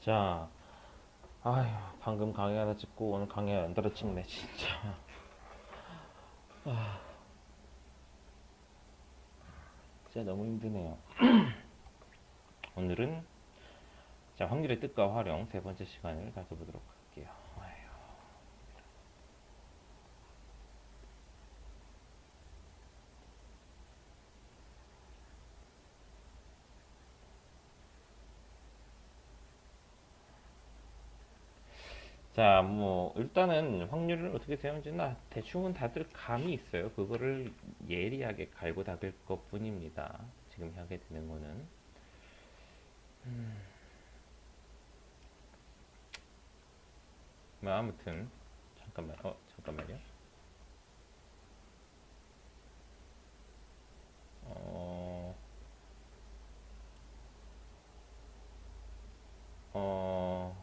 진짜 아휴 방금 강의 하나 찍고 오늘 강의 연달아 찍네 진짜. 진짜 너무 힘드네요. 오늘은 자 확률의 뜻과 활용 세 번째 시간을 가져보도록 할게요. 아휴. 자, 뭐 일단은 확률을 어떻게 세우는지나 대충은 다들 감이 있어요. 그거를 예리하게 갈고 닦을 것뿐입니다. 지금 하게 되는 거는 뭐 아무튼 잠깐만요. 어, 어,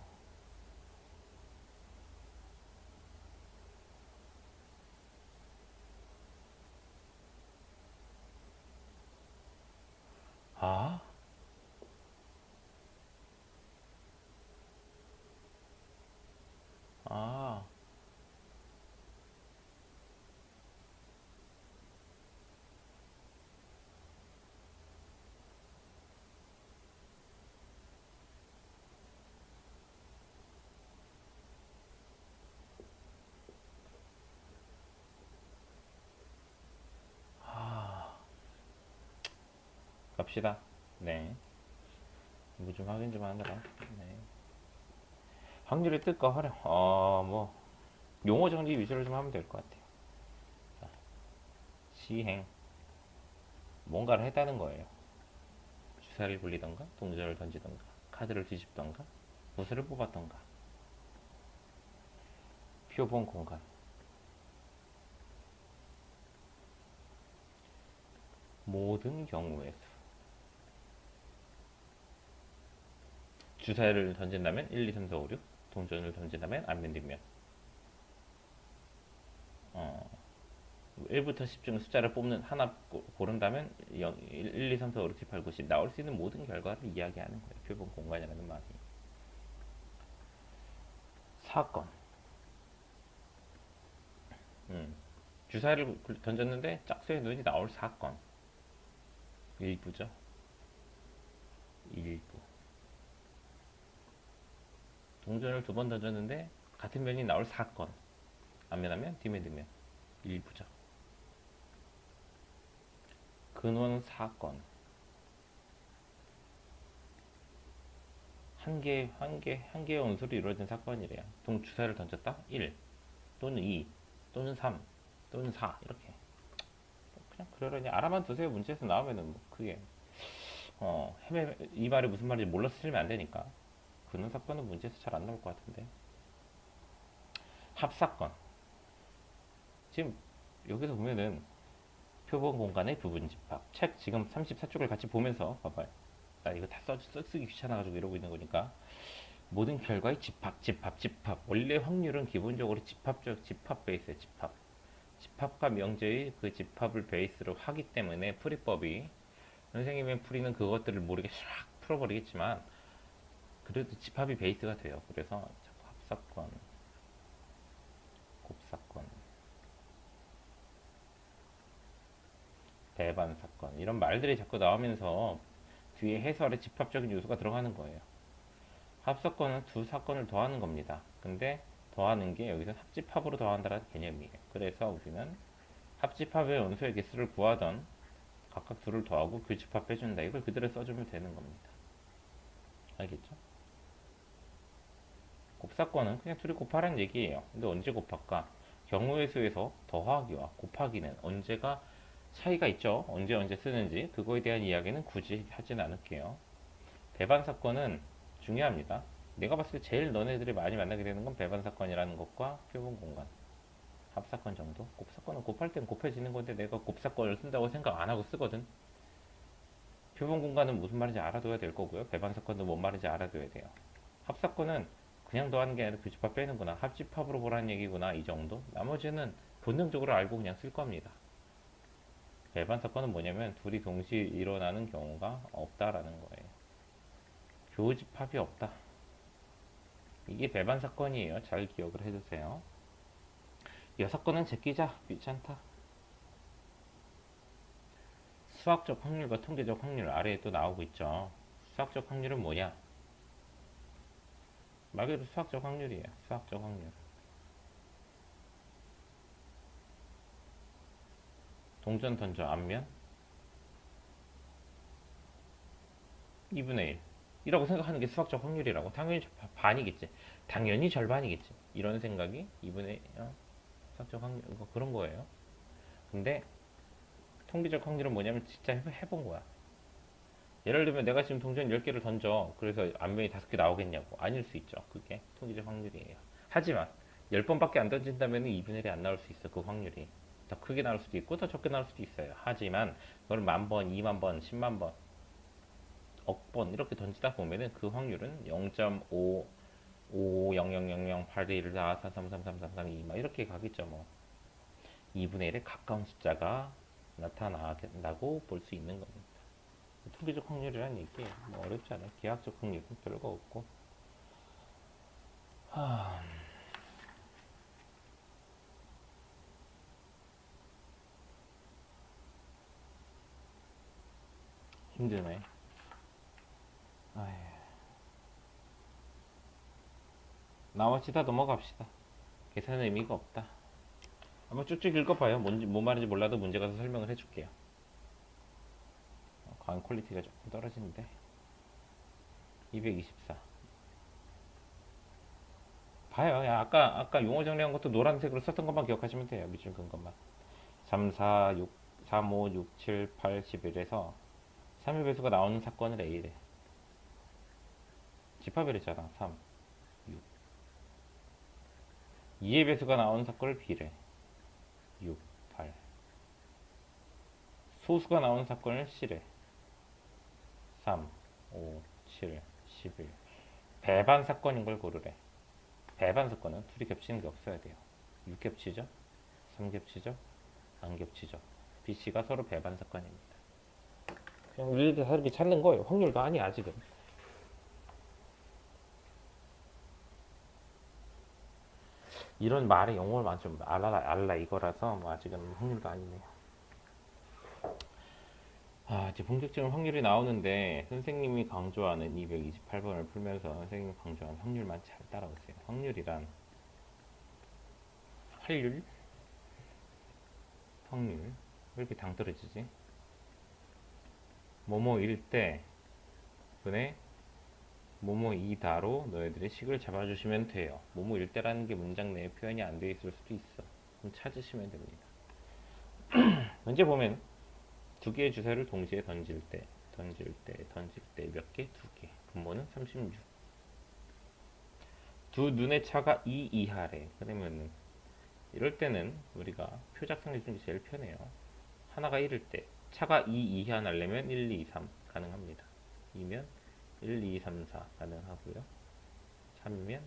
아, 아, 아, 갑시다. 네. 뭐 좀 확인 좀 하느라. 네. 확률의 뜻과 활용. 뭐 용어 정리 위주로 좀 하면 될 것 같아요. 자, 시행. 뭔가를 했다는 거예요. 주사를 굴리던가, 동전을 던지던가, 카드를 뒤집던가, 구슬을 뽑았던가. 표본 공간. 모든 경우에서. 주사를 던진다면 1, 2, 3, 4, 5, 6. 동전을 던진다면 앞면, 뒷면. 어, 1부터 10 중 숫자를 뽑는 하나 고른다면 0, 1, 2, 3, 4, 5, 6, 7, 8, 9, 10 나올 수 있는 모든 결과를 이야기하는 거예요. 표본 공간이라는 말이. 사건. 음. 주사를 던졌는데 짝수의 눈이 나올 사건. 일부죠. 일부. 동전을 두 번 던졌는데 같은 면이 나올 사건. 앞면하면 뒤면 뒷면. 일부죠. 근원 사건. 한 개의 원소로 이루어진 사건이래요. 주사를 던졌다? 1 또는 2 또는 3 또는 4 이렇게. 그냥 그러려니 알아만 두세요. 문제에서 나오면은 뭐 그게 이 말이 무슨 말인지 몰라서 틀리면 안 되니까. 근원 사건은 문제에서 잘 안 나올 것 같은데. 합사건. 지금 여기서 보면은 표본 공간의 부분 집합. 책 지금 34쪽을 같이 보면서 봐봐요. 나 이거 다 쓰기 귀찮아가지고 이러고 있는 거니까. 모든 결과의 집합. 원래 확률은 기본적으로 집합 베이스에 집합. 집합과 명제의 그 집합을 베이스로 하기 때문에 풀이법이 선생님의 풀이는 그것들을 모르게 샥 풀어버리겠지만 그래도 집합이 베이스가 돼요. 그래서 합사건, 곱사건, 배반 사건 이런 말들이 자꾸 나오면서 뒤에 해설에 집합적인 요소가 들어가는 거예요. 합사건은 두 사건을 더하는 겁니다. 근데 더하는 게 여기서 합집합으로 더한다는 개념이에요. 그래서 우리는 합집합의 원소의 개수를 구하던 각각 둘을 더하고 교집합해준다. 이걸 그대로 써주면 되는 겁니다. 알겠죠? 곱사건은 그냥 둘이 곱하라는 얘기예요. 근데 언제 곱할까? 경우의 수에서 더하기와 곱하기는 언제가 차이가 있죠. 언제 쓰는지 그거에 대한 이야기는 굳이 하진 않을게요. 배반 사건은 중요합니다. 내가 봤을 때 제일 너네들이 많이 만나게 되는 건 배반 사건이라는 것과 표본 공간, 합사건 정도. 곱사건은 곱할 땐 곱해지는 건데 내가 곱사건을 쓴다고 생각 안 하고 쓰거든. 표본 공간은 무슨 말인지 알아둬야 될 거고요. 배반 사건도 뭔 말인지 알아둬야 돼요. 합사건은 그냥 더하는 게 아니라 교집합 빼는구나, 합집합으로 보라는 얘기구나, 이 정도. 나머지는 본능적으로 알고 그냥 쓸 겁니다. 배반 사건은 뭐냐면 둘이 동시에 일어나는 경우가 없다라는 거예요. 교집합이 없다. 이게 배반 사건이에요. 잘 기억을 해두세요. 여섯 건은 제끼자. 귀찮다. 수학적 확률과 통계적 확률 아래에 또 나오고 있죠. 수학적 확률은 뭐냐? 말 그대로 수학적 확률이에요. 수학적 확률. 동전 던져 앞면 2분의 1 이라고 생각하는 게 수학적 확률이라고. 당연히 반이겠지. 당연히 절반이겠지. 이런 생각이 2분의 수학적 확률 그런 거예요. 근데 통계적 확률은 뭐냐면 진짜 해본 거야. 예를 들면 내가 지금 동전 10개를 던져. 그래서 앞면이 5개 나오겠냐고. 아닐 수 있죠. 그게 통계적 확률이에요. 하지만 10번밖에 안 던진다면 2분의 1이 안 나올 수 있어. 그 확률이. 더 크게 나올 수도 있고 더 적게 나올 수도 있어요. 하지만 그걸 10,000번, 20,000번, 10만 번, 억 번 이렇게 던지다 보면은 그 확률은 0.5 5, 0, 0, 0, 0, 8, 1, 4, 4, 3, 3, 3, 3, 3, 2, 막 이렇게 가겠죠, 뭐. 2분의 1에 가까운 숫자가 나타난다고 볼 수 있는 겁니다. 투기적 확률이라는 얘기 뭐 어렵지 않아요. 기하학적 확률은 별거 없고. 하... 힘드네. 아휴. 나머지 다 넘어갑시다. 계산은 의미가 없다. 한번 쭉쭉 읽어봐요. 뭔 말인지 몰라도 문제 가서 설명을 해줄게요. 강의 퀄리티가 조금 떨어지는데. 224. 봐요. 야, 아까 용어 정리한 것도 노란색으로 썼던 것만 기억하시면 돼요. 밑줄 근 것만. 3, 4, 6, 3, 5, 6, 7, 8, 11에서 3의 배수가 나오는 사건을 A래. 집합이랬잖아. 3, 6. 2의 배수가 나오는 사건을 B래. 6, 8. 소수가 나오는 사건을 C래. 3, 5, 7, 11. 배반 사건인 걸 고르래. 배반 사건은 둘이 겹치는 게 없어야 돼요. 6 겹치죠? 3 겹치죠? 안 겹치죠? B, C가 서로 배반 사건입니다. 그냥 우리들 다 이렇게 찾는 거예요. 확률도 아니야, 아직은. 이런 말의 용어를 좀 알라 이거라서 뭐 아직은 확률도 아니네요. 이제 본격적인 확률이 나오는데 선생님이 강조하는 228번을 풀면서 선생님이 강조하는 확률만 잘 따라오세요. 확률이란 확률? 확률? 왜 이렇게 당떨어지지? 뭐뭐일 때 분의 뭐뭐이다로 너희들이 식을 잡아주시면 돼요. 뭐뭐일 때라는 게 문장 내에 표현이 안 돼 있을 수도 있어. 그럼 찾으시면 됩니다. 문제 보면 두 개의 주사를 동시에 던질 때 몇 개? 두 개. 분모는 36. 두 눈의 차가 2 이하래. 그러면은 이럴 때는 우리가 표 작성해 주는 게 제일 편해요. 하나가 1일 때 차가 2 이하 날려면 1, 2, 3 가능합니다. 2면 1, 2, 3, 4 가능하고요. 3이면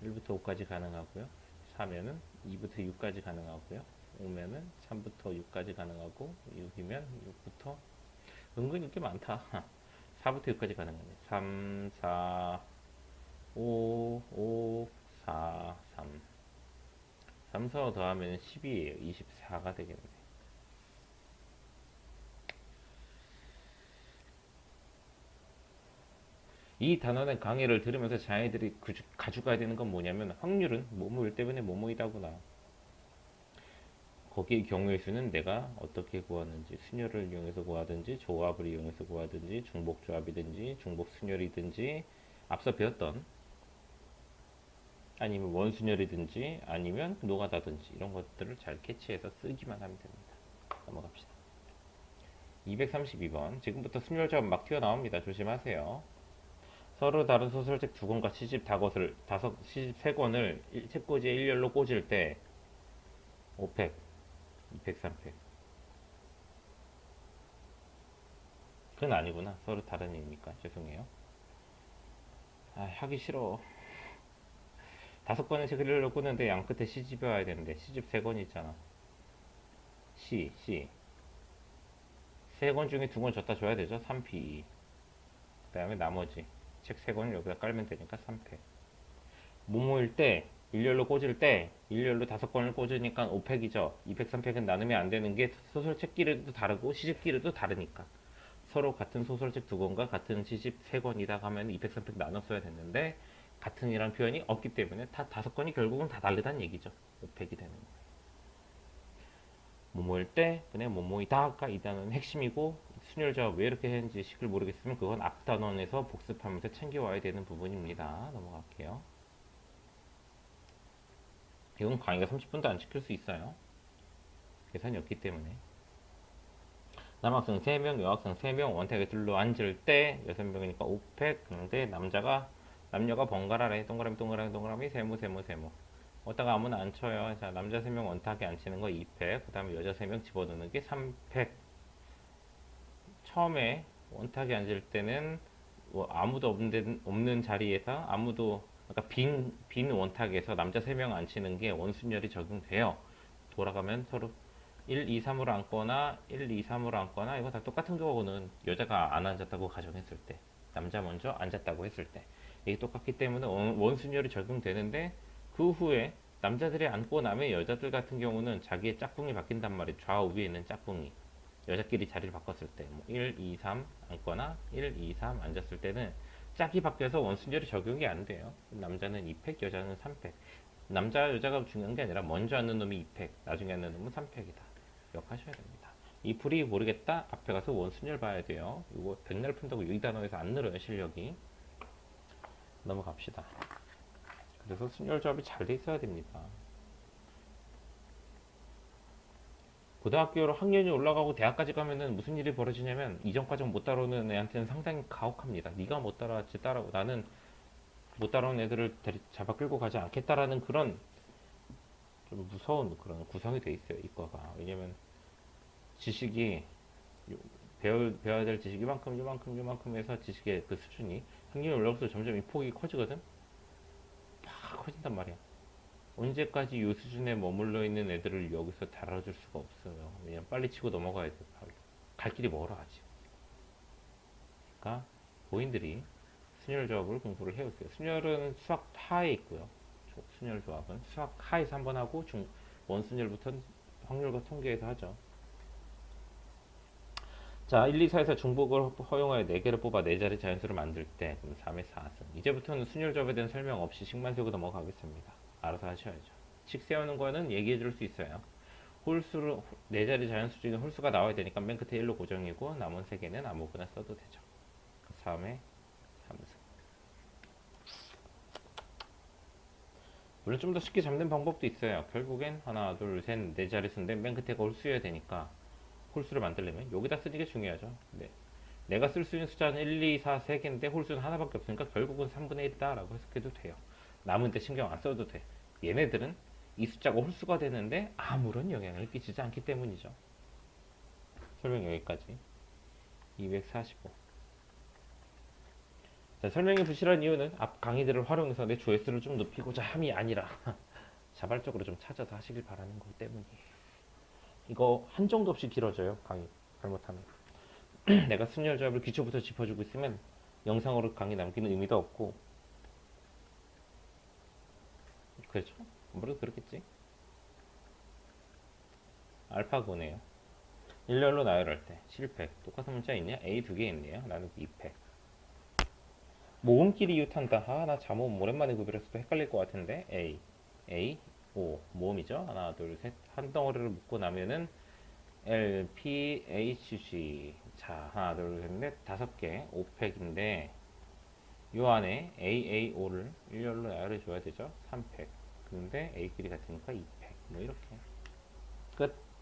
1부터 5까지 가능하고요. 4면은 2부터 6까지 가능하고요. 5면은 3부터 6까지 가능하고 6이면 6부터 은근히 꽤 많다. 4부터 6까지 가능합니다. 3, 4, 5, 5, 4, 3 3, 4 더하면 10이에요. 24가 되겠네. 이 단원의 강의를 들으면서 자녀들이 가져가야 되는 건 뭐냐면 확률은 뭐뭐일 때문에 뭐뭐이다구나. 거기의 경우의 수는 내가 어떻게 구하는지 순열을 이용해서 구하든지 조합을 이용해서 구하든지 중복조합이든지 중복순열이든지 앞서 배웠던 아니면 원순열이든지 아니면 노가다든지 이런 것들을 잘 캐치해서 쓰기만 하면 됩니다. 넘어갑시다. 232번 지금부터 순열조합 막 튀어나옵니다. 조심하세요. 서로 다른 소설책 두 권과 시집 시집 세 권을 책꽂이에 일렬로 꽂을 때 5팩, 2팩, 3팩. 그건 아니구나. 서로 다른 의미니까 죄송해요. 하기 싫어. 5권의 책을 일렬로 꽂는데 양 끝에 시집이 와야 되는데 시집 3권 있잖아. C. 세 권 중에 2권 줬다 줘야 되죠. 3P. 그 다음에 나머지 책 3권을 여기다 깔면 되니까 3패. 모모일 때 일렬로 꽂을 때 일렬로 5건을 꽂으니까 5팩이죠. 2팩, 3팩은 나누면 안 되는 게 소설책 길이도 다르고 시집 길이도 다르니까 서로 같은 소설책 2권과 같은 시집 3권이다 하면 2팩, 3팩 나눴어야 됐는데 같은이란 표현이 없기 때문에 다 5건이 결국은 다 다르다는 얘기죠. 5팩이 되는 거예요. 모모일 때 그냥 모모이다가 이 단어는 핵심이고 순열조합 왜 이렇게 했는지 식을 모르겠으면 그건 앞단원에서 복습하면서 챙겨와야 되는 부분입니다. 넘어갈게요. 이건 강의가 30분도 안 지킬 수 있어요. 계산이 없기 때문에. 남학생 3명, 여학생 3명 원탁에 둘러 앉을 때 6명이니까 5팩. 근데 남녀가 번갈아래. 동그라미, 동그라미, 동그라미, 세모, 세모, 세모. 어디다가 아무나 안 쳐요. 자, 남자 3명 원탁에 앉히는 거 2팩. 그 다음에 여자 3명 집어넣는 게 3팩. 처음에 원탁에 앉을 때는 뭐 아무도 없는 자리에서 그러니까 빈 원탁에서 남자 3명 앉히는 게 원순열이 적용돼요. 돌아가면 서로 1, 2, 3으로 앉거나 1, 2, 3으로 앉거나 이거 다 똑같은 거고는 여자가 안 앉았다고 가정했을 때 남자 먼저 앉았다고 했을 때 이게 똑같기 때문에 원순열이 적용되는데 그 후에 남자들이 앉고 나면 여자들 같은 경우는 자기의 짝꿍이 바뀐단 말이에요. 좌우에 있는 짝꿍이 여자끼리 자리를 바꿨을 때, 뭐 1, 2, 3 앉거나 1, 2, 3 앉았을 때는 짝이 바뀌어서 원순열이 적용이 안 돼요. 남자는 2팩, 여자는 3팩. 남자, 여자가 중요한 게 아니라 먼저 앉는 놈이 2팩, 나중에 앉는 놈은 3팩이다. 기억하셔야 됩니다. 이 풀이 모르겠다? 앞에 가서 원순열 봐야 돼요. 이거 백날 푼다고 이 단어에서 안 늘어요, 실력이. 넘어갑시다. 그래서 순열 조합이 잘 돼 있어야 됩니다. 고등학교로 학년이 올라가고 대학까지 가면은 무슨 일이 벌어지냐면 이전 과정 못 따라오는 애한테는 상당히 가혹합니다. 네가 못 따라왔지 따라오고 나는 못 따라온 애들을 잡아 끌고 가지 않겠다라는 그런 좀 무서운 그런 구성이 돼 있어요. 이과가. 왜냐면 지식이 배워야 될 지식이 요만큼 해서 지식의 그 수준이 학년이 올라갈수록 점점 이 폭이 커지거든. 팍 커진단 말이야. 언제까지 이 수준에 머물러 있는 애들을 여기서 달아줄 수가 없어요. 왜냐면 빨리 치고 넘어가야 돼. 갈 길이 멀어 아직. 그러니까 고인들이 순열 조합을 공부를 해오세요. 순열은 수학 하에 있고요. 순열 조합은 수학 하에서 한번 하고 원순열부터 확률과 통계에서 하죠. 자, 1, 2, 4에서 중복을 허용하여 4개를 뽑아 4자리 자연수를 만들 때 그럼 3의 4승. 이제부터는 순열 조합에 대한 설명 없이 식만 세우고 넘어가겠습니다. 알아서 하셔야죠. 식 세우는 거는 얘기해 줄 수 있어요. 홀수를 4자리 자연수 중에 홀수가 나와야 되니까 맨 끝에 1로 고정이고 남은 3개는 아무거나 써도 되죠. 3의 3승. 물론 좀 더 쉽게 잡는 방법도 있어요. 결국엔 하나, 둘, 셋, 4자리 수인데 맨 끝에가 홀수여야 되니까 홀수를 만들려면 여기다 쓰는 게 중요하죠. 네. 내가 쓸 수 있는 숫자는 1, 2, 4, 3개인데 홀수는 하나밖에 없으니까 결국은 3분의 1이다 라고 해석해도 돼요. 남은 데 신경 안 써도 돼. 얘네들은 이 숫자가 홀수가 되는데 아무런 영향을 끼치지 않기 때문이죠. 설명 여기까지. 245. 자, 설명이 부실한 이유는 앞 강의들을 활용해서 내 조회수를 좀 높이고자 함이 아니라 자발적으로 좀 찾아서 하시길 바라는 것 때문이에요. 이거 한정도 없이 길어져요. 강의 잘못하면. 내가 순열 조합을 기초부터 짚어주고 있으면 영상으로 강의 남기는 의미도 없고 그렇죠? 아무래도 그렇겠지. 알파고네요. 일렬로 나열할 때 7팩 똑같은 문자 있냐? A 2개 있네요. 나는 2팩. 모음끼리 이웃한다. 아, 나 잠옷 오랜만에 구별했어도 헷갈릴 것 같은데 A, O 모음이죠. 하나 둘 셋 한 덩어리를 묶고 나면은 L, P, H, G. 자, 하나 둘 셋 넷 5개 5팩인데 요 안에 A, A, O를 일렬로 나열해 줘야 되죠. 3팩. 근데 A끼리 같으니까 2팩. 뭐 이렇게 끝.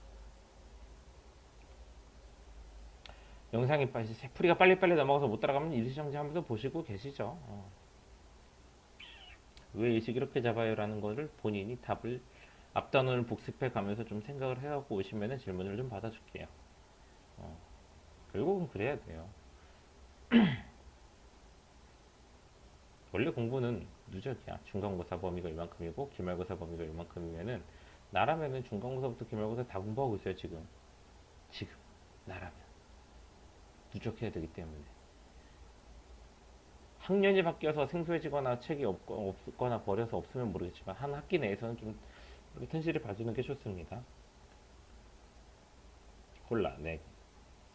영상이 풀이가 빨리빨리 넘어가서 못 따라가면 일시정지 한번 보시고 계시죠. 왜 일식 이렇게 잡아요? 라는 거를 본인이 답을 앞단원을 복습해 가면서 좀 생각을 해갖고 오시면 질문을 좀 받아줄게요. 결국은 그래야 돼요. 원래 공부는 누적이야. 중간고사 범위가 이만큼이고 기말고사 범위가 이만큼이면은 나라면은 중간고사부터 기말고사 다 공부하고 있어요. 지금 나라면 누적해야 되기 때문에 학년이 바뀌어서 생소해지거나 책이 없거나 버려서 없으면 모르겠지만 한 학기 내에서는 좀 이렇게 텐실을 봐주는 게 좋습니다. 콜라 4개,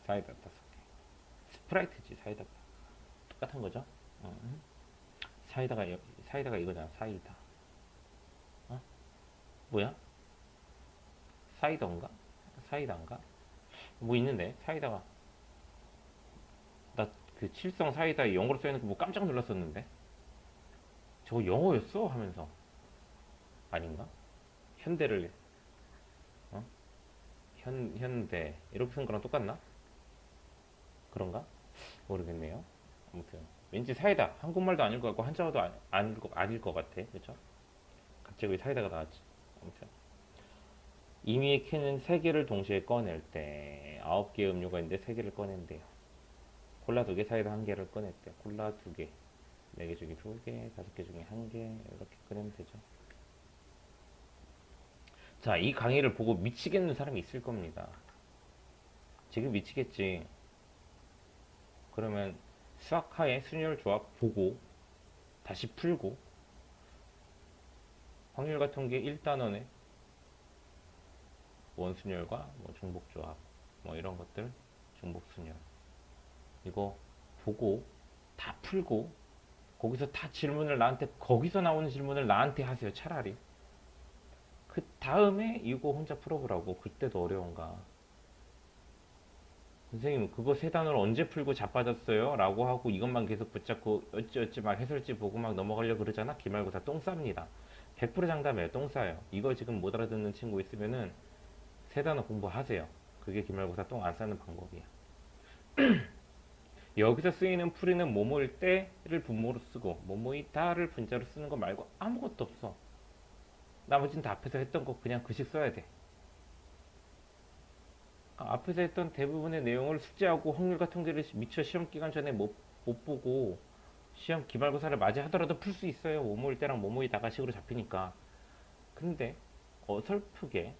사이다 5개. 스프라이트지 사이다가. 똑같은 거죠? 사이다가 사이다가 이거잖아. 사이다. 어? 뭐야? 사이다인가? 사이다인가? 뭐 있는데 사이다가 나 그 칠성 사이다 영어로 써있는 거 뭐 깜짝 놀랐었는데 저거 영어였어 하면서 아닌가? 현대를 어? 현대 이렇게 쓴 거랑 똑같나? 그런가? 모르겠네요. 아무튼 왠지 사이다 한국말도 아닐 것 같고 한자어도 아닐 것 같아. 그렇죠? 갑자기 왜 사이다가 나왔지? 아무튼 이미의 캔은 3개를 동시에 꺼낼 때 9개의 음료가 있는데 3개를 꺼낸대요. 콜라 2개, 사이다 1개를 꺼냈대요. 콜라 2개, 4개 중에 2개, 5개 중에 1개 이렇게 꺼내면 되죠. 자, 이 강의를 보고 미치겠는 사람이 있을 겁니다. 지금 미치겠지. 그러면 수학하에 순열 조합 보고 다시 풀고 확률 같은 게 1단원에 원순열과 뭐 중복조합 뭐 이런 것들 중복순열 이거 보고 다 풀고 거기서 다 질문을 나한테 거기서 나오는 질문을 나한테 하세요. 차라리 그 다음에 이거 혼자 풀어보라고. 그때도 어려운가? 선생님 그거 3단원을 언제 풀고 자빠졌어요? 라고 하고 이것만 계속 붙잡고 어찌어찌 막 해설지 보고 막 넘어가려고 그러잖아. 기말고사 똥 쌉니다. 100% 장담해요. 똥 싸요. 이거 지금 못 알아듣는 친구 있으면은 3단원 공부하세요. 그게 기말고사 똥 안 싸는 방법이야. 여기서 쓰이는 풀이는 뭐뭐일 때를 분모로 쓰고 뭐뭐이다를 분자로 쓰는 거 말고 아무것도 없어. 나머지는 다 앞에서 했던 거 그냥 그식 써야 돼. 앞에서 했던 대부분의 내용을 숙제하고 확률과 통계를 미처 시험 기간 전에 못 보고 시험 기말고사를 맞이하더라도 풀 수 있어요. 뭐뭐일 때랑 뭐뭐이다가 식으로 잡히니까. 근데 어설프게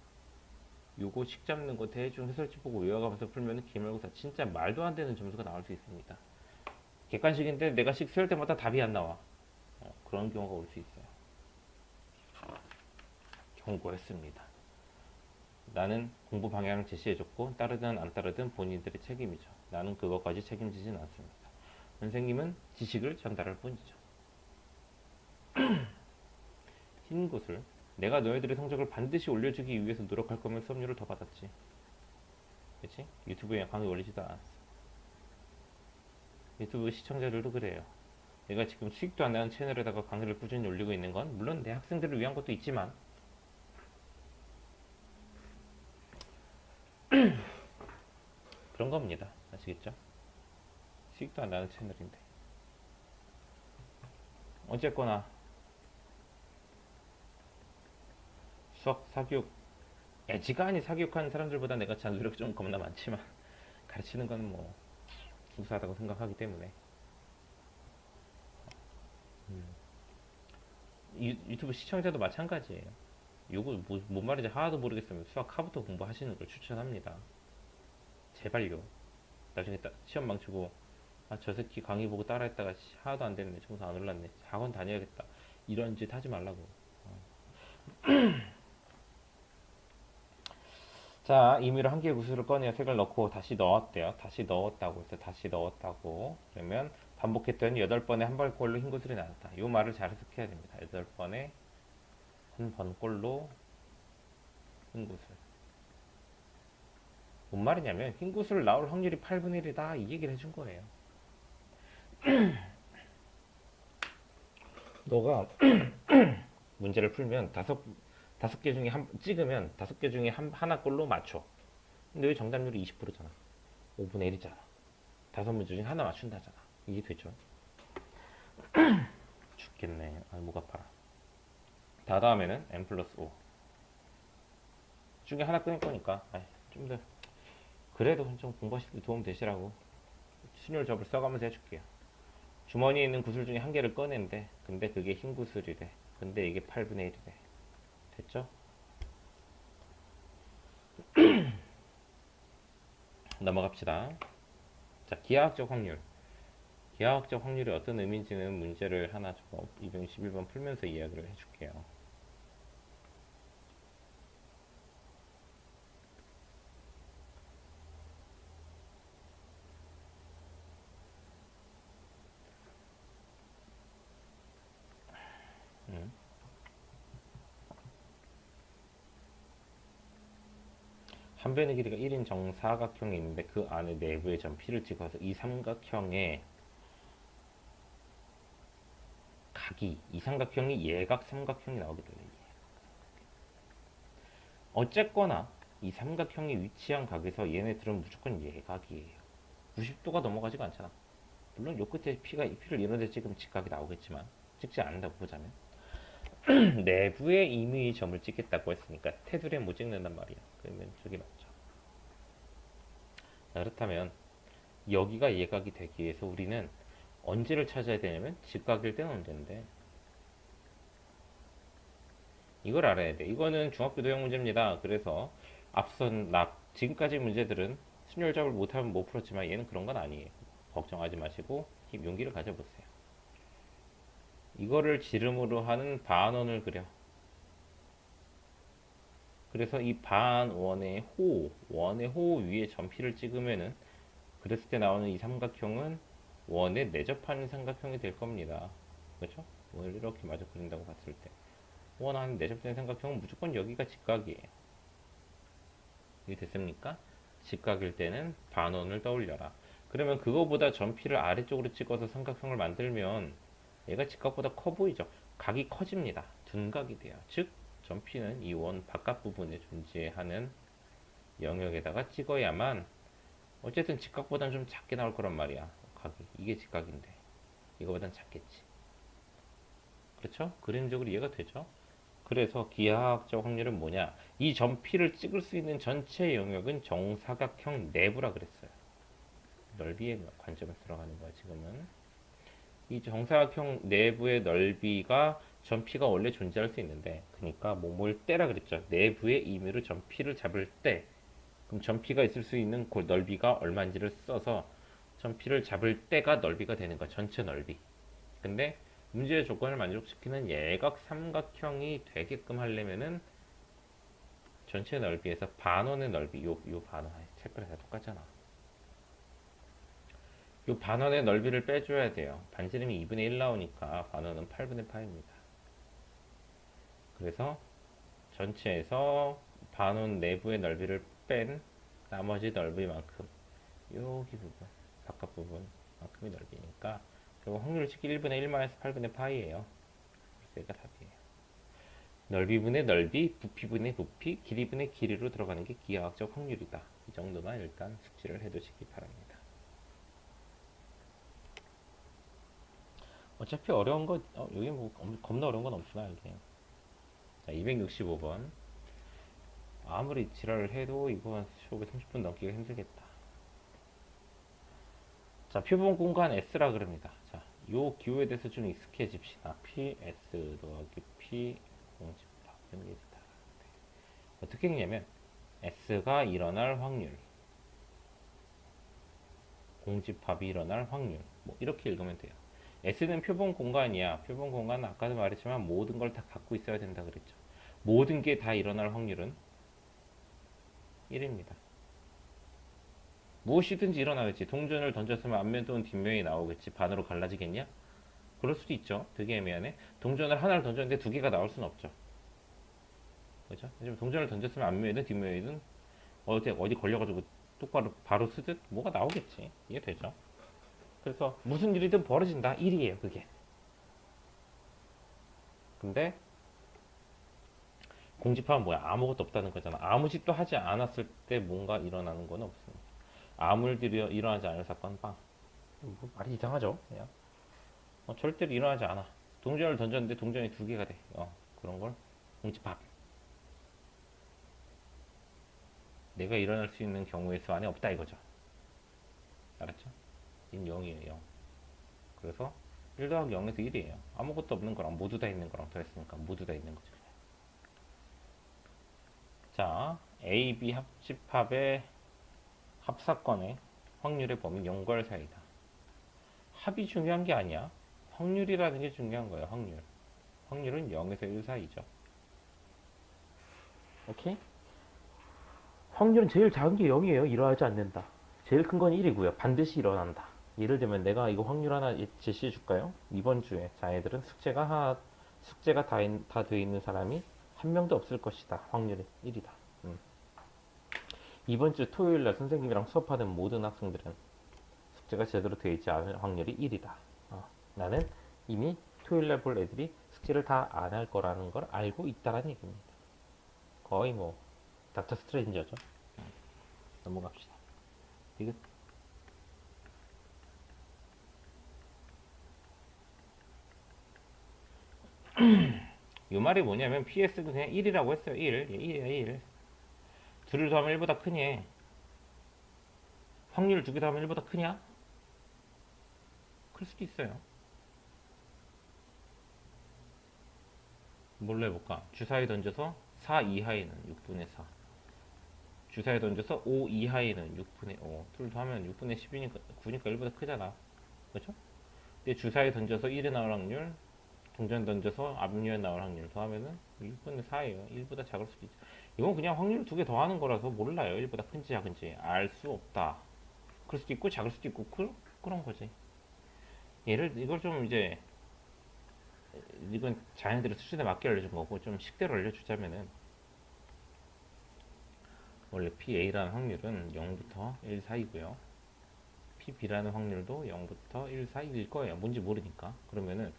요거 식 잡는 거 대충 해설지 보고 외워가면서 풀면 기말고사 진짜 말도 안 되는 점수가 나올 수 있습니다. 객관식인데 내가 식 세울 때마다 답이 안 나와. 그런 경우가 올 수 있어요. 경고했습니다. 나는 공부 방향을 제시해줬고 따르든 안 따르든 본인들의 책임이죠. 나는 그것까지 책임지진 않습니다. 선생님은 지식을 전달할 뿐이죠. 흰 구슬 내가 너희들의 성적을 반드시 올려주기 위해서 노력할 거면 수업료를 더 받았지. 그치? 유튜브에 강의 올리지도 않았어. 유튜브 시청자들도 그래요. 내가 지금 수익도 안 나는 채널에다가 강의를 꾸준히 올리고 있는 건 물론 내 학생들을 위한 것도 있지만 그런 겁니다. 아시겠죠? 수익도 안 나는 채널인데 어쨌거나 수학 사교육 애지간히 사교육하는 사람들보다 내가 잔소리가 좀 겁나 많지만 가르치는 건 뭐 순수하다고 생각하기 때문에 유튜브 시청자도 마찬가지예요. 요거 뭔 말인지 하나도 모르겠으면 수학 하부터 공부하시는 걸 추천합니다. 제발요. 나중에 시험 망치고 저 새끼 강의 보고 따라했다가 하나도 안 됐네. 점수 안 올랐네. 학원 다녀야겠다. 이런 짓 하지 말라고. 자, 임의로 한 개의 구슬을 꺼내어 색을 넣고 다시 넣었대요. 다시 넣었다고 해서 다시 넣었다고. 그러면 반복했더니 8번에 한 번꼴로 흰 구슬이 나왔다. 이 말을 잘 해석해야 됩니다. 8번에 한 번꼴로 흰 구슬. 뭔 말이냐면 흰 구슬 나올 확률이 8분의 1이다. 이 얘기를 해준 거예요. 너가 문제를 풀면 다섯 개 중에 찍으면 5개 중에 하나 꼴로 맞춰. 근데 왜 정답률이 20%잖아. 5분의 1이잖아. 5문제 중에 하나 맞춘다잖아. 이게 되죠. 죽겠네. 목 아파라. 다음에는 n 플러스 5 중에 하나 끊을 거니까 좀 더 그래도 좀 공부하실 때 도움 되시라고 순열 접을 써가면서 해줄게요. 주머니에 있는 구슬 중에 한 개를 꺼낸대. 근데 그게 흰 구슬이래. 근데 이게 8분의 1이래. 됐죠? 넘어갑시다. 자, 기하학적 확률. 기하학적 확률이 어떤 의미인지는 문제를 하나 저거 261번 풀면서 이야기를 해줄게요. 음. 한 변의 길이가 1인 정사각형이 있는데 그 안에 내부의 점P를 찍어서 이 삼각형의 각이 이 삼각형이 예각 삼각형이 나오게 돼요. 어쨌거나 이 삼각형이 위치한 각에서 얘네들은 무조건 예각이에요. 90도가 넘어가지가 않잖아. 물론 요 끝에 P를 이런 데 찍으면 직각이 나오겠지만 찍지 않는다고 보자면 내부의 임의의 점을 찍겠다고 했으니까 테두리에 못 찍는단 말이야. 그러면 저기 맞죠. 자, 그렇다면 여기가 예각이 되기 위해서 우리는 언제를 찾아야 되냐면 직각일 때는 언제인데 이걸 알아야 돼. 이거는 중학교 도형 문제입니다. 그래서 앞선 지금까지 문제들은 순열작을 못하면 못 풀었지만 얘는 그런 건 아니에요. 걱정하지 마시고 용기를 가져보세요. 이거를 지름으로 하는 반원을 그려. 그래서 이 반원의 원의 호 위에 점피를 찍으면은 그랬을 때 나오는 이 삼각형은 원에 내접하는 삼각형이 될 겁니다. 그렇죠? 원을 이렇게 마저 그린다고 봤을 때 원 안에 내접되는 삼각형은 무조건 여기가 직각이에요. 이게 됐습니까? 직각일 때는 반원을 떠올려라. 그러면 그거보다 점피를 아래쪽으로 찍어서 삼각형을 만들면 얘가 직각보다 커 보이죠? 각이 커집니다. 둔각이 돼요. 즉 점피는 이 원 바깥 부분에 존재하는 영역에다가 찍어야만 어쨌든 직각보다는 좀 작게 나올 거란 말이야. 각이. 이게 직각인데 이거보단 작겠지. 그렇죠? 그림적으로 이해가 되죠? 그래서 기하학적 확률은 뭐냐? 이 점피를 찍을 수 있는 전체 영역은 정사각형 내부라 그랬어요. 넓이의 관점에서 들어가는 거야, 지금은. 이 정사각형 내부의 넓이가 점피가 원래 존재할 수 있는데, 그러니까 뭐뭘 때라 그랬죠. 내부의 임의로 점피를 잡을 때, 그럼 점피가 있을 수 있는 그 넓이가 얼마인지를 써서 점피를 잡을 때가 넓이가 되는 거야. 전체 넓이. 근데 문제의 조건을 만족시키는 예각 삼각형이 되게끔 하려면은 전체 넓이에서 반원의 넓이, 요 반원, 색깔이 다 똑같잖아. 요 반원의 넓이를 빼줘야 돼요. 반지름이 2분의 1 나오니까 반원은 8분의 파입니다. 그래서 전체에서 반원 내부의 넓이를 뺀 나머지 넓이만큼 여기 부분, 바깥 부분만큼의 넓이니까 결국 확률을 찍기 1분의 1-8분의 파이예요. 그래서 얘가 답이에요. 넓이분의 넓이, 부피분의 부피, 길이분의 길이로 들어가는 게 기하학적 확률이다. 이 정도만 일단 숙지를 해두시기 바랍니다. 어차피 어려운 거, 여기 뭐 겁나 어려운 건 없으나 이게. 자, 265번. 아무리 지랄을 해도 이거 수업에 30분 넘기가 힘들겠다. 자, 표본 공간 S라 그럽니다. 자, 요 기호에 대해서 좀 익숙해집시다. PS 더하기 P 공집합. 어떻게 읽냐면 S가 일어날 확률, 공집합이 일어날 확률, 뭐 이렇게 읽으면 돼요. S는 표본 공간이야. 표본 공간은 아까도 말했지만 모든 걸 다 갖고 있어야 된다 그랬죠. 모든 게 다 일어날 확률은 1입니다. 무엇이든지 일어나겠지. 동전을 던졌으면 앞면 또는 뒷면이 나오겠지. 반으로 갈라지겠냐? 그럴 수도 있죠. 되게 애매하네. 동전을 하나를 던졌는데 두 개가 나올 수는 없죠. 그죠? 동전을 던졌으면 앞면이든 뒷면이든 어디 걸려가지고 똑바로 바로 쓰듯 뭐가 나오겠지. 이해되죠? 그래서 무슨 일이든 벌어진다. 1이에요, 그게. 근데 공집합은 뭐야? 아무것도 없다는 거잖아. 아무 짓도 하지 않았을 때 뭔가 일어나는 건 없습니다. 아무 일도 일어나지 않을 사건 빵. 뭐 말이 이상하죠? 그냥. 절대로 일어나지 않아. 동전을 던졌는데 동전이 두 개가 돼. 그런 걸 공집합. 내가 일어날 수 있는 경우의 수 안에 없다 이거죠. 알았죠? 인 0이에요. 0. 그래서 1 더하기 0에서 1이에요. 아무것도 없는 거랑 모두 다 있는 거랑 더했으니까 모두 다 있는 거죠. 자, A, B 합집합의 합사건의 확률의 범위 0과 1 사이다. 합이 중요한 게 아니야. 확률이라는 게 중요한 거예요. 확률. 확률은 0에서 1 사이죠. 오케이? 확률은 제일 작은 게 0이에요. 일어나지 않는다. 제일 큰 건 1이고요. 반드시 일어난다. 예를 들면 내가 이거 확률 하나 제시해 줄까요? 이번 주에 자애들은 숙제가 다 돼 있는 사람이 한 명도 없을 것이다. 확률이 1이다. 이번 주 토요일 날 선생님이랑 수업하는 모든 학생들은 숙제가 제대로 되어 있지 않을 확률이 1이다. 나는 이미 토요일 날 볼 애들이 숙제를 다 안 할 거라는 걸 알고 있다라는 얘기입니다. 거의 뭐 닥터 스트레인저죠. 넘어갑시다. 이거 이 말이 뭐냐면 PS도 그냥 1이라고 했어요. 1. 1이야 1. 둘을 더하면 1보다 크니 확률 두 개 더하면 1보다 크냐? 클 수도 있어요. 뭘로 해볼까? 주사위 던져서 4 이하에는 6분의 4. 주사위 던져서 5 이하에는 6분의 5. 둘 더하면 6분의 10이니까 9니까 1보다 크잖아. 그렇죠? 근데 주사위 던져서 1에 나올 확률, 동전 던져서 압류에 나올 확률 더하면은 6분의 4예요. 1보다 작을 수도 있죠. 이건 그냥 확률 두 개 더하는 거라서 몰라요. 1보다 큰지 작은지 알 수 없다. 그럴 수도 있고 작을 수도 있고 그런 거지. 이걸 좀 이제 이건 자연들의 수준에 맞게 알려준 거고 좀 식대로 알려주자면은 원래 PA라는 확률은 0부터 1 사이고요. PB라는 확률도 0부터 1 사이일 거예요. 뭔지 모르니까. 그러면은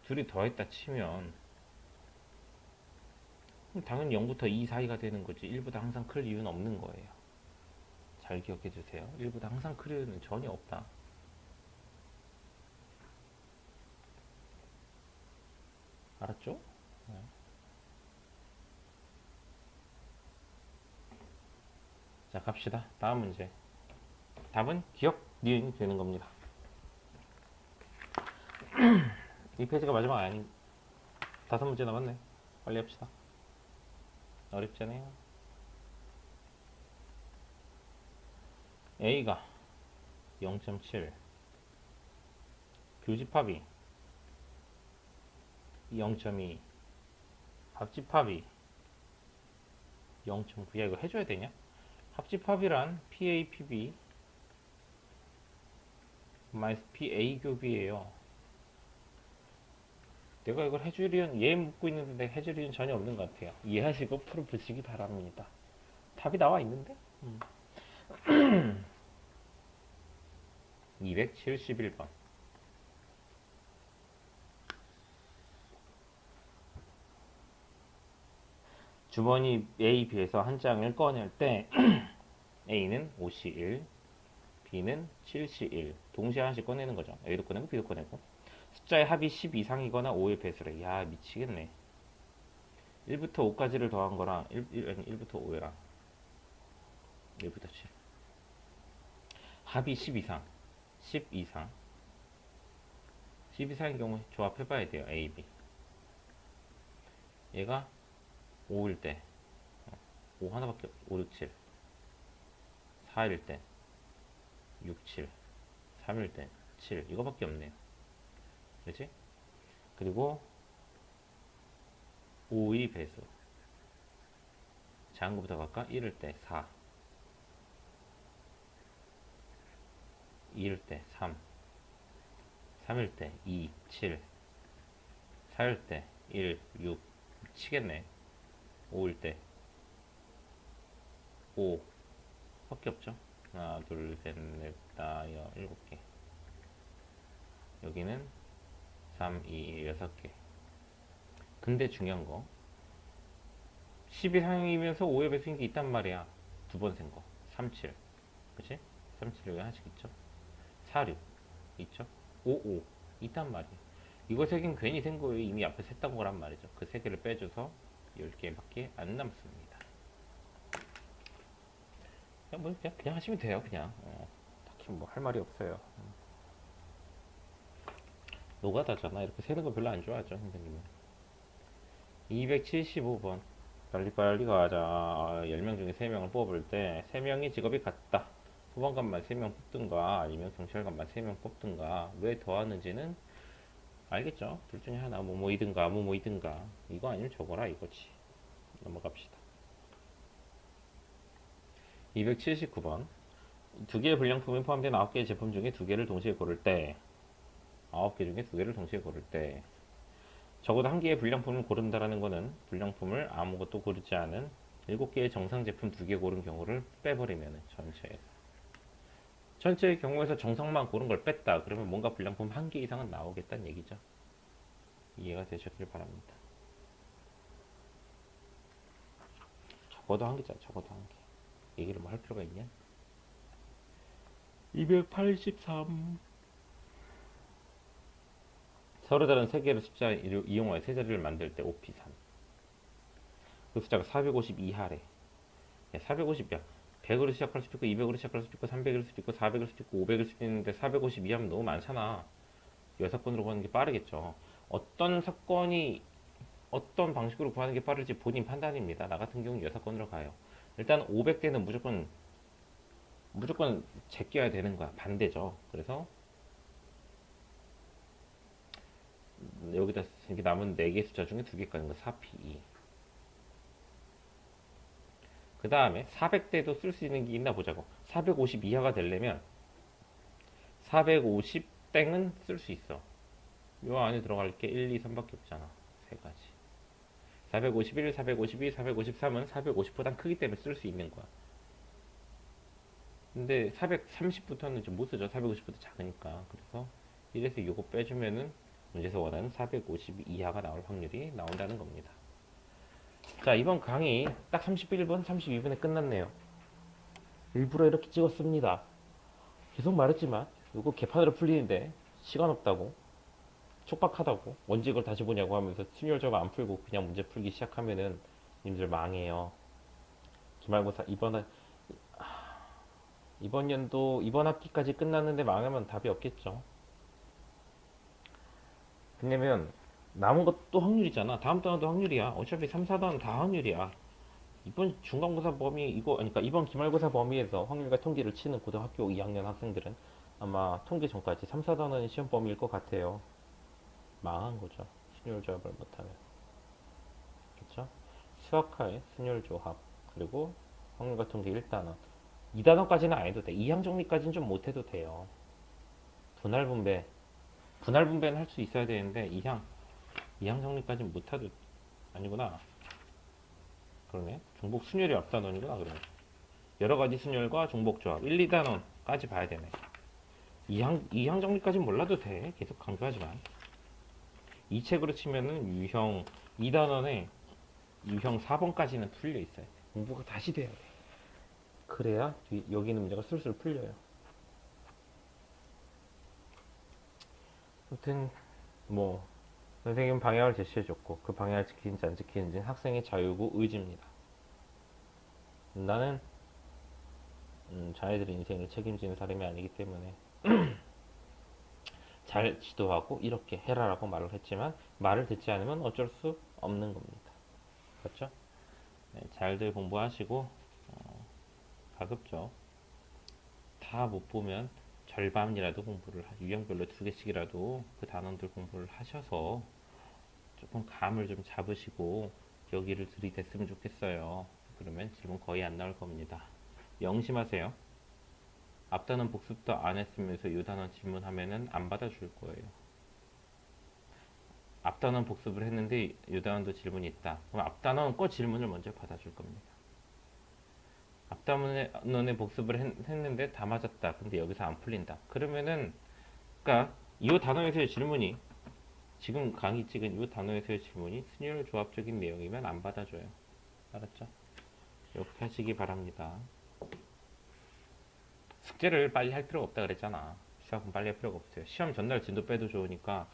둘이 더했다 치면 당연히 0부터 2 사이가 되는 거지. 1보다 항상 클 이유는 없는 거예요. 잘 기억해 주세요. 1보다 항상 클 이유는 전혀 없다. 알았죠? 네. 자, 갑시다. 다음 문제. 답은 기억, 니은이 되는 겁니다. 이 페이지가 마지막 아닌 5문제 남았네. 빨리 합시다. 어렵잖아요. A가 0.7, 교집합이 0.2, 합집합이 0.9. 야, 이거 해줘야 되냐? 합집합이란 PA, PB 마이너스 PA 교비예요. 내가 이걸 해주리는 얘 묻고 있는데 해주리는 전혀 없는 것 같아요. 이해하시고 풀어보시기 바랍니다. 답이 나와 있는데? 271번. 주머니 A, B에서 한 장을 꺼낼 때 A는 5C1, B는 7C1 동시에 하나씩 꺼내는 거죠. A도 꺼내고 B도 꺼내고 숫자의 합이 10 이상이거나 5의 배수래. 야, 미치겠네. 1부터 5까지를 더한 거랑 1부터 5랑 1부터 7 합이 10 이상 10 이상 10 이상인 경우 조합해봐야 돼요. A, B 얘가 5일 때 5 하나밖에 5, 6, 7 4일 때 6, 7 3일 때 7 이거밖에 없네요. 그렇지? 그리고 5의 배수 작은 것부터 갈까? 1일 때 4 2일 때 3 3일 때 2, 7 4일 때 1, 6 미치겠네. 5일 때 5 밖에 없죠. 하나 둘셋넷 다여 7개 여기는 3, 2, 6개. 근데 중요한 거 10 이상이면서 5의 배수인 게 있단 말이야. 두 번 센 거 3, 7 그치? 3, 7 여기 하나씩 있죠. 4, 6 있죠. 5, 5 있단 말이야. 이거 세 개는 괜히 센 거예요. 이미 앞에 셌던 거란 말이죠. 그 세 개를 빼줘서 10개밖에 안 남습니다. 그냥 하시면 돼요. 그냥 딱히 뭐 할 말이 없어요. 노가다잖아. 이렇게 세는 거 별로 안 좋아하죠, 선생님은. 275번. 빨리빨리 가자. 10명 중에 3명을 뽑을 때 3명이 직업이 같다. 소방관만 3명 뽑든가 아니면 경찰관만 3명 뽑든가 왜 더하는지는 알겠죠? 둘 중에 하나 뭐뭐이든가 뭐뭐이든가 이거 아니면 저거라 이거지. 넘어갑시다. 279번 두 개의 불량품이 포함된 9개의 제품 중에 두 개를 동시에 고를 때 9개 중에 두 개를 동시에 고를 때 적어도 한 개의 불량품을 고른다라는 거는 불량품을 아무것도 고르지 않은 7개의 정상 제품 2개 고른 경우를 빼버리면 전체의 경우에서 정상만 고른 걸 뺐다. 그러면 뭔가 불량품 한 개 이상은 나오겠다는 얘기죠. 이해가 되셨길 바랍니다. 적어도 한 개잖아. 적어도 한 개. 얘기를 뭐 할 필요가 있냐? 283 서로 다른 세 개의 숫자를 이용하여 세 자리를 만들 때 5p3 그 숫자가 450 이하래. 450이야. 100으로 시작할 수도 있고 200으로 시작할 수도 있고 300일 수도 있고 400일 수도 있고 500일 수도 있는데 450 이하면 너무 많잖아. 6건으로 구하는 게 빠르겠죠. 어떤 사건이 어떤 방식으로 구하는 게 빠를지 본인 판단입니다. 나 같은 경우는 6건으로 가요. 일단 500대는 무조건 제껴야 되는 거야. 반대죠. 그래서 여기다 이렇게 남은 4개 숫자 중에 2개 가는 거 4p2. 그 다음에 400대도 쓸 수 있는 게 있나 보자고. 450 이하가 되려면 450땡은 쓸 수 있어. 요 안에 들어갈 게 1, 2, 3밖에 없잖아. 세 가지. 451, 452, 453은 450보단 크기 때문에 쓸 수 있는 거야. 근데 430부터는 좀 못 쓰죠. 450보다 작으니까. 그래서 이래서 이거 빼주면은 문제에서 원하는 450 이하가 나올 확률이 나온다는 겁니다. 자, 이번 강의 딱 31분, 32분에 끝났네요. 일부러 이렇게 찍었습니다. 계속 말했지만 이거 개판으로 풀리는데 시간 없다고, 촉박하다고, 언제 이걸 다시 보냐고 하면서 순열저가 안 풀고 그냥 문제 풀기 시작하면은 님들 망해요. 기말고사 이번 연도 이번 학기까지 끝났는데 망하면 답이 없겠죠. 왜냐면 남은 것도 확률이잖아. 다음 단원도 확률이야. 어차피 3, 4단원 다 확률이야. 이번 중간고사 범위 이거 그러니까 이번 기말고사 범위에서 확률과 통계를 치는 고등학교 2학년 학생들은 아마 통계 전까지 3, 4단원이 시험 범위일 것 같아요. 망한 거죠. 순열 조합을 못하면. 그렇죠? 수학하의 순열 조합 그리고 확률과 통계 1단원 2단원까지는 안 해도 돼. 이항 정리까지는 좀 못해도 돼요. 분할 분배는 할 수 있어야 되는데 이항 정리까지는 못해도 아니구나. 그러네. 종복 순열이 앞단원이구나. 그러면 여러 가지 순열과 종복 조합 1, 2단원까지 봐야 되네. 이항 정리까지는 몰라도 돼. 계속 강조하지만 이 책으로 치면은 유형 2단원에 유형 4번까지는 풀려 있어야 돼. 공부가 다시 돼야 돼. 그래야 여기 있는 문제가 술술 풀려요. 아무튼 뭐 선생님 방향을 제시해줬고 그 방향을 지키는지 안 지키는지는 학생의 자유고 의지입니다. 나는 자네들의 인생을 책임지는 사람이 아니기 때문에 잘 지도하고 이렇게 해라라고 말을 했지만 말을 듣지 않으면 어쩔 수 없는 겁니다. 그렇죠? 네, 잘들 공부하시고 가급적 다 못 보면 절반이라도 공부를 유형별로 2개씩이라도 그 단원들 공부를 하셔서 조금 감을 좀 잡으시고 여기를 들이댔으면 좋겠어요. 그러면 질문 거의 안 나올 겁니다. 명심하세요. 앞단원 복습도 안 했으면서 이 단원 질문하면은 안 받아줄 거예요. 앞단원 복습을 했는데 이 단원도 질문이 있다. 그럼 앞단원 거 질문을 먼저 받아줄 겁니다. 앞단원에 복습을 했는데 다 맞았다. 근데 여기서 안 풀린다. 그러면은 그러니까 이 단원에서의 질문이 지금 강의 찍은 이 단어에서의 질문이 순열 조합적인 내용이면 안 받아줘요. 알았죠? 이렇게 하시기 바랍니다. 숙제를 빨리 할 필요가 없다 그랬잖아. 시작은 빨리 할 필요가 없어요. 시험 전날 진도 빼도 좋으니까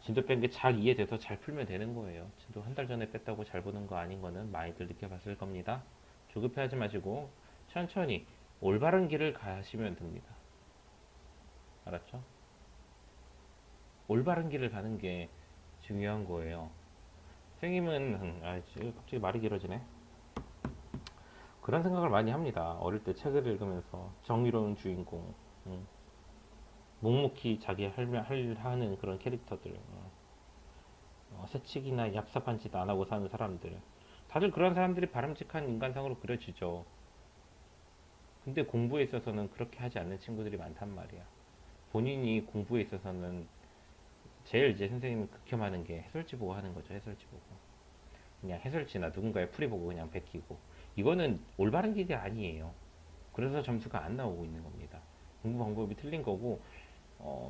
진도 뺀 게 잘 이해돼서 잘 풀면 되는 거예요. 진도 한 달 전에 뺐다고 잘 보는 거 아닌 거는 많이들 느껴봤을 겁니다. 조급해하지 마시고 천천히 올바른 길을 가시면 됩니다. 알았죠? 올바른 길을 가는 게 중요한 거예요. 선생님은 갑자기 말이 길어지네. 그런 생각을 많이 합니다. 어릴 때 책을 읽으면서 정의로운 주인공, 음, 묵묵히 자기 하는 그런 캐릭터들, 새치기나 얍삽한 짓 안 하고 사는 사람들. 다들 그런 사람들이 바람직한 인간상으로 그려지죠. 근데 공부에 있어서는 그렇게 하지 않는 친구들이 많단 말이야. 본인이 공부에 있어서는 제일 이제 선생님이 극혐하는 게 해설지 보고 하는 거죠. 해설지 보고. 그냥 해설지나 누군가의 풀이 보고 그냥 베끼고. 이거는 올바른 길이 아니에요. 그래서 점수가 안 나오고 있는 겁니다. 공부 방법이 틀린 거고,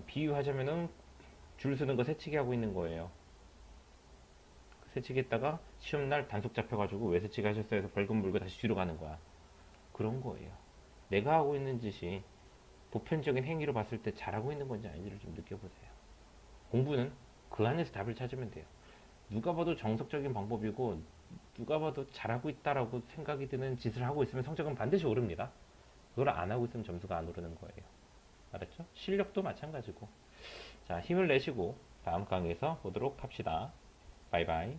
비유하자면은 줄 서는 거 새치기 하고 있는 거예요. 새치기 했다가 시험날 단속 잡혀가지고 왜 새치기 하셨어요 해서 벌금 물고 다시 뒤로 가는 거야. 그런 거예요. 내가 하고 있는 짓이 보편적인 행위로 봤을 때 잘하고 있는 건지 아닌지를 좀 느껴보세요. 공부는 그 안에서 답을 찾으면 돼요. 누가 봐도 정석적인 방법이고 누가 봐도 잘하고 있다라고 생각이 드는 짓을 하고 있으면 성적은 반드시 오릅니다. 그걸 안 하고 있으면 점수가 안 오르는 거예요. 알았죠? 실력도 마찬가지고. 자, 힘을 내시고 다음 강의에서 보도록 합시다. 바이바이.